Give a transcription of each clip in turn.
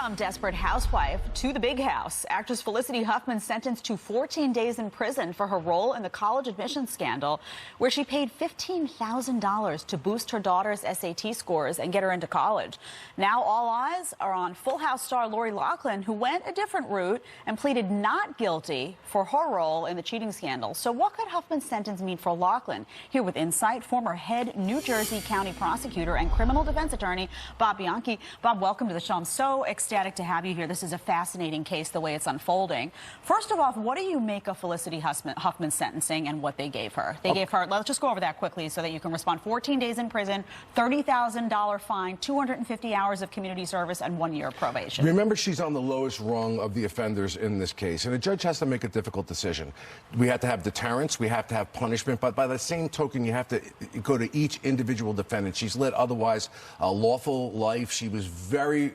From Desperate Housewife to the Big House, actress Felicity Huffman sentenced to 14 days in prison for her role in the college admissions scandal, where she paid $15,000 to boost her daughter's SAT scores and get her into college. Now all eyes are on Full House star Lori Loughlin, who went a different route and pleaded not guilty for her role in the cheating scandal. So what could Huffman's sentence mean for Loughlin? Here with insight, former head New Jersey County prosecutor and criminal defense attorney Bob Bianchi. Bob, welcome to the show. I'm so ecstatic to have you here. This is a fascinating case, the way it's unfolding. First of all, what do you make of Felicity Huffman's sentencing and what they gave her? They gave her, let's just go over that quickly so that you can respond, 14 days in prison, $30,000 fine, 250 hours of community service, and 1 year of probation. Remember, she's on the lowest rung of the offenders in this case, and a judge has to make a difficult decision. We have to have deterrence, we have to have punishment, but by the same token, you have to go to each individual defendant. She's led otherwise a lawful life. She was very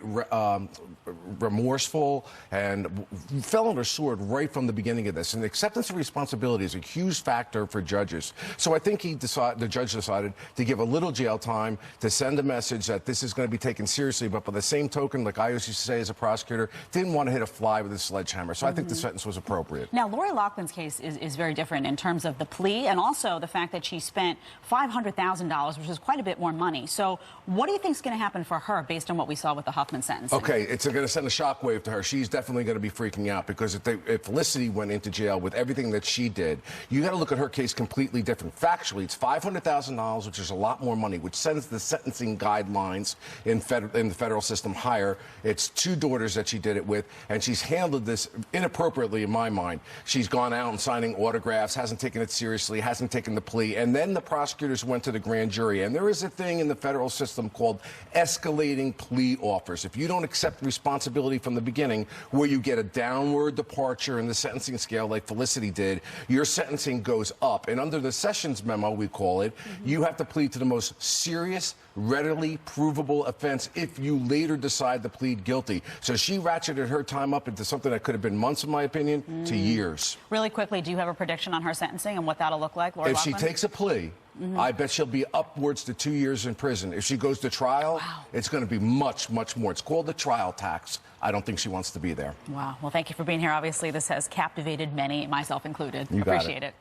remorseful and fell on her sword right from the beginning of this. And acceptance of responsibility is a huge factor for judges. So I think the judge decided to give a little jail time to send a message that this is going to be taken seriously, but by the same token, like I always used to say as a prosecutor, didn't want to hit a fly with a sledgehammer. So I think the sentence was appropriate. Now, Lori Loughlin's case is very different in terms of the plea and also the fact that she spent $500,000, which is quite a bit more money. So what do you think is going to happen for her based on what we saw with the Huffman sentence? Okay, it's going to send a shockwave to her. She's definitely going to be freaking out because if Felicity went into jail with everything that she did, you got to look at her case completely different. Factually, it's $500,000, which is a lot more money, which sends the sentencing guidelines in the federal system higher. It's two daughters that she did it with, and she's handled this inappropriately in my mind. She's gone out and signing autographs, hasn't taken it seriously, hasn't taken the plea, and then the prosecutors went to the grand jury. And there is a thing in the federal system called escalating plea offers. If you don't accept responsibility from the beginning, where you get a downward departure in the sentencing scale like Felicity did, your sentencing goes up. And under the Sessions memo, we call it, you have to plead to the most serious, readily provable offense if you later decide to plead guilty. So she ratcheted her time up into something that could have been months, in my opinion, to years. Really quickly, do you have a prediction on her sentencing and what that'll look like, Lori Loughlin? If she takes a plea, I bet she'll be upwards to 2 years in prison. If she goes to trial, it's going to be much, much more. It's called the trial tax. I don't think she wants to be there. Wow. Well, thank you for being here. Obviously, this has captivated many, myself included. You Appreciate it.